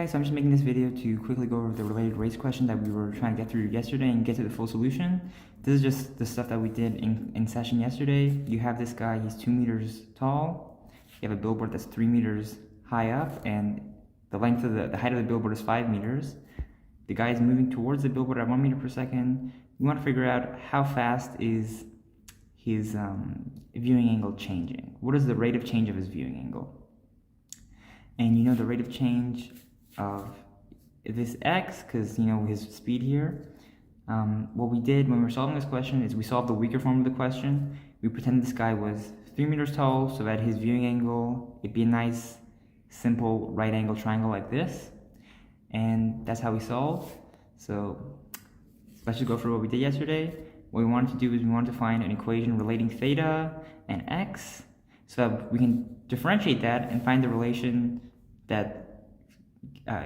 So I'm just making this video to quickly go over the related race question that we were trying to get through yesterday and get to the full solution. This is just the stuff that we did in session yesterday. You have this guy, he's 2 meters tall. You have a billboard that's 3 meters high up, and the length of the height of the billboard is 5 meters. The guy is moving towards the billboard at 1 meter per second. You want to figure out how fast is his viewing angle changing. What is the rate of change of his viewing angle? And you know the rate of change of this x, because you know his speed here. What we did when we were solving this question is we solved the weaker form of the question. We pretended this guy was 3 meters tall, so that his viewing angle, it'd be a nice, simple right angle triangle like this. And that's how we solve. So let's just go through what we did yesterday. What we wanted to do is we wanted to find an equation relating theta and x, so that we can differentiate that and find the relation that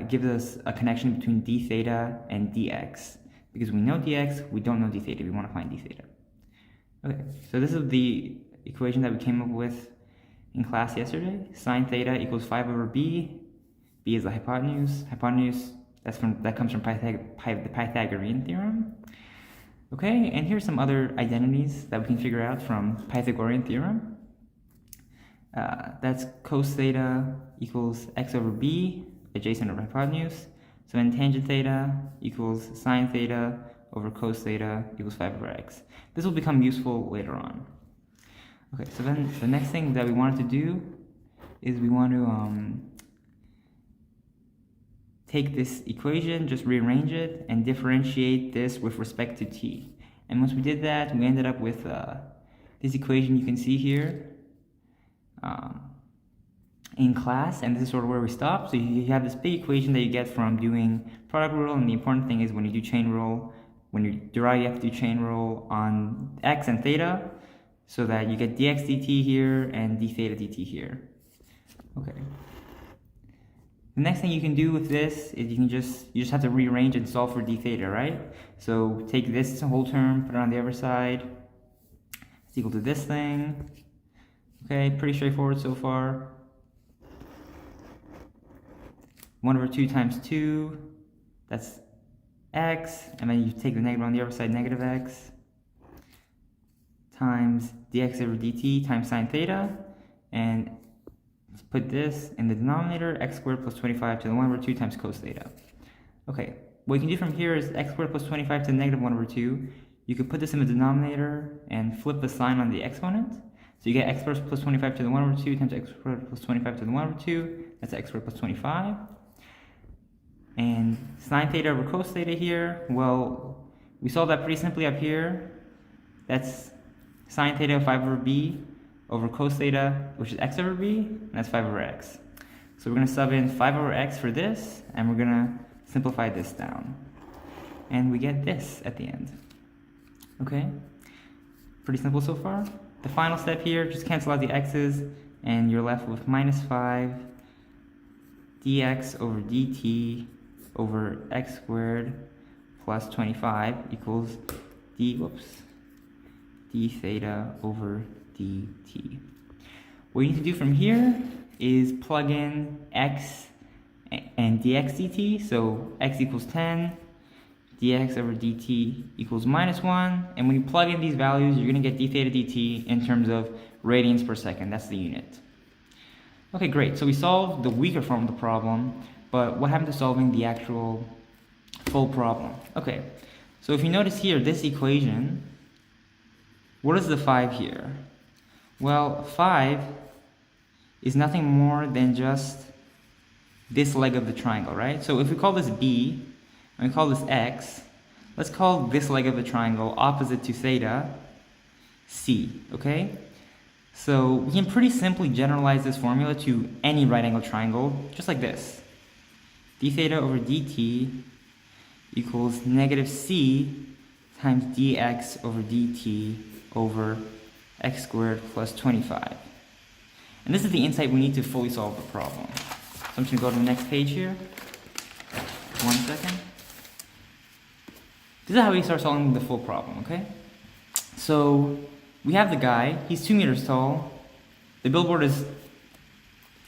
gives us a connection between d theta and dx. Because we know dx, we don't know d theta. We want to find d theta. Okay, so this is the equation that we came up with in class yesterday. Sine theta equals 5 over b. B is the hypotenuse. Hypotenuse, that comes from the Pythagorean theorem. Okay, and here's some other identities that we can figure out from Pythagorean theorem. That's cos theta equals x over b, adjacent over hypotenuse. So then tangent theta equals sine theta over cos theta equals 5 over x. This will become useful later on. Okay, so then the next thing that we wanted to do is we want to take this equation, just rearrange it, and differentiate this with respect to t. And once we did that, we ended up with this equation you can see here in class, and this is sort of where we stopped. So you have this big equation that you get from doing product rule, and the important thing is when you do chain rule, when you derive, you have to do chain rule on x and theta, so that you get dx dt here and d theta dt here. Okay. The next thing you can do with this is you just have to rearrange and solve for d theta, right? So take this whole term, put it on the other side. It's equal to this thing. Okay, pretty straightforward so far. 1 over 2 times 2, that's x, and then you take the negative on the other side, negative x, times dx over dt times sine theta, and put this in the denominator, x squared plus 25 to the 1 over 2 times cos theta. Okay, what you can do from here is x squared plus 25 to the negative 1 over 2. You could put this in the denominator and flip the sign on the exponent. So you get x squared plus 25 to the 1 over 2 times x squared plus 25 to the 1 over 2. That's x squared plus 25. And sine theta over cos theta here, well, we solved that pretty simply up here. That's sine theta of 5 over b over cos theta, which is x over b, and that's 5 over x. So we're going to sub in 5 over x for this, and we're going to simplify this down. And we get this at the end. Okay? Pretty simple so far. The final step here, just cancel out the x's, and you're left with minus 5 dx over dt over x squared plus 25 equals d theta over dt. What you need to do from here is plug in x and dx dt. So x equals 10, dx over dt equals minus 1. And when you plug in these values, you're going to get d theta dt in terms of radians per second. That's the unit. Okay, great. So we solved the weaker form of the problem, but what happened to solving the actual full problem? Okay, so if you notice here, this equation, what is the 5 here? Well, 5 is nothing more than just this leg of the triangle, right? So if we call this b, and we call this x, let's call this leg of the triangle opposite to theta c, okay? So we can pretty simply generalize this formula to any right angle triangle, just like this. D theta over dt equals negative c times dx over dt over x squared plus 25. And this is the insight we need to fully solve the problem. So I'm just going to go to the next page here. 1 second. This is how we start solving the full problem, okay? So we have the guy, he's 2 meters tall. The billboard is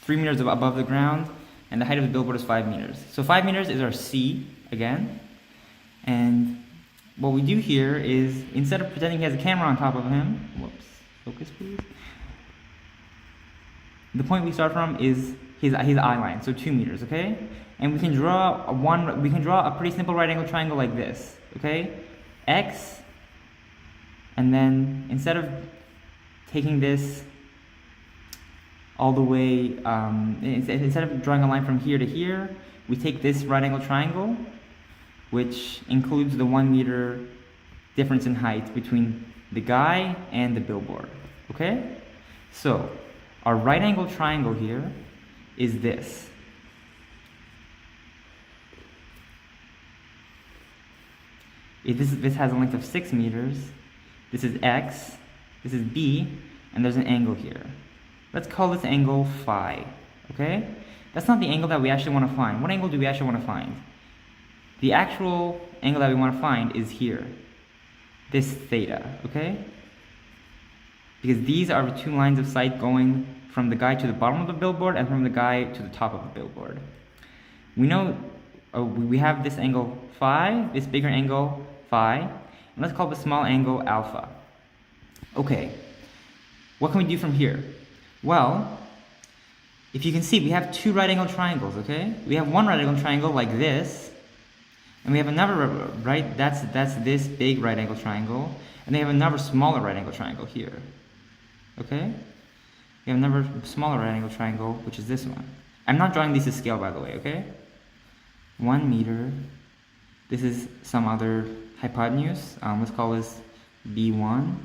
3 meters above the ground, and the height of the billboard is 5 meters. So 5 meters is our C again. And what we do here is, instead of pretending he has a camera on top of him, whoops, focus please. The point we start from is his eye line, so 2 meters, okay? And we can draw a pretty simple right angle triangle like this, okay? X, and then instead of taking this all the way, instead of drawing a line from here to here, we take this right angle triangle, which includes the 1 meter difference in height between the guy and the billboard, okay? So, our right angle triangle here is this. This has a length of 6 meters, this is X, this is B, and there's an angle here. Let's call this angle phi, okay? That's not the angle that we actually want to find. What angle do we actually want to find? The actual angle that we want to find is here, this theta, okay? Because these are the 2 lines of sight going from the guy to the bottom of the billboard and from the guy to the top of the billboard. We know we have this angle phi, this bigger angle phi, and let's call the small angle alpha. Okay, what can we do from here? Well, if you can see, we have 2 right angle triangles, okay? We have one right angle triangle like this, and we have another, right, that's this big right angle triangle, and they have another smaller right angle triangle here, okay? We have another smaller right angle triangle, which is this one. I'm not drawing these to scale, by the way, okay? 1 meter, this is some other hypotenuse, let's call this B1,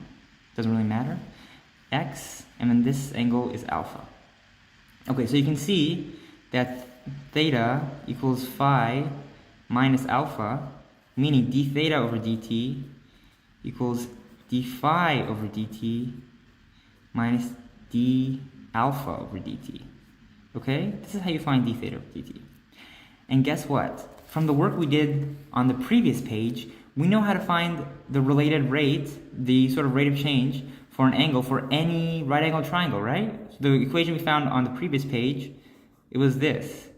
doesn't really matter, X, and then this angle is alpha. Okay, so you can see that theta equals phi minus alpha, meaning d theta over dt equals d phi over dt minus d alpha over dt. Okay, this is how you find d theta over dt. And guess what? From the work we did on the previous page, we know how to find the related rate, the sort of rate of change for an angle for any right angle triangle, right? So the equation we found on the previous page, it was this.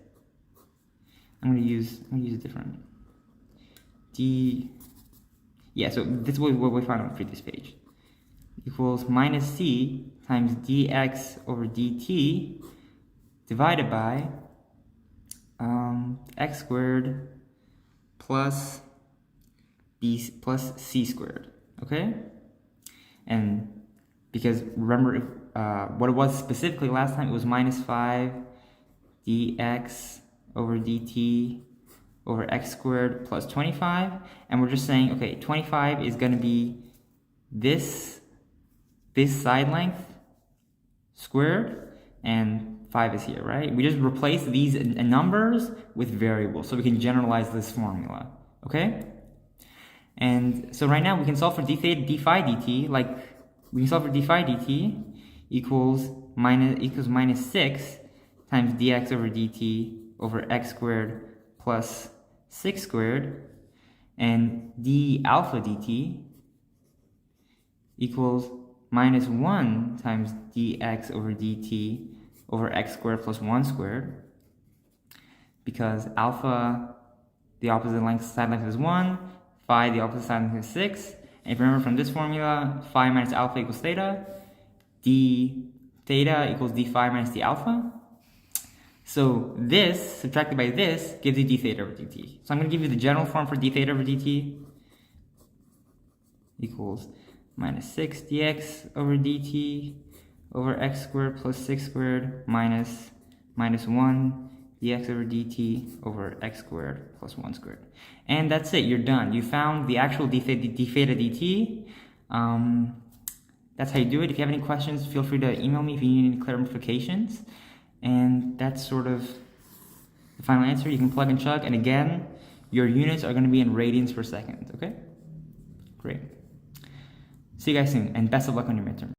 I'm going to use a different so this is what we found on the previous page. Equals minus c times dx over dt divided by x squared plus c squared, okay? And because remember what it was specifically last time, it was minus 5 dx over dt over x squared plus 25, and we're just saying, okay, 25 is going to be this side length squared, and 5 is here, right? We just replace these numbers with variables, so we can generalize this formula, okay? And so right now we can solve for d theta d phi dt, like we can solve for d phi dt equals minus 6 times dx over dt over x squared plus 6 squared, and d alpha dt equals minus 1 times dx over dt over x squared plus 1 squared, because alpha, the opposite length, side length is 1, phi, the opposite side length is 6, and if you remember from this formula, phi minus alpha equals theta, d theta equals d phi minus d alpha. So this, subtracted by this, gives you d theta over dt. So I'm going to give you the general form for d theta over dt equals minus 6 dx over dt over x squared plus 6 squared minus 1 dx over dt over x squared plus 1 squared. And that's it, you're done. You found the actual d theta dt. That's how you do it. If you have any questions, feel free to email me if you need any clarifications. And that's sort of the final answer. You can plug and chug, and again, your units are going to be in radians per second, okay? Great. See you guys soon, and best of luck on your midterm.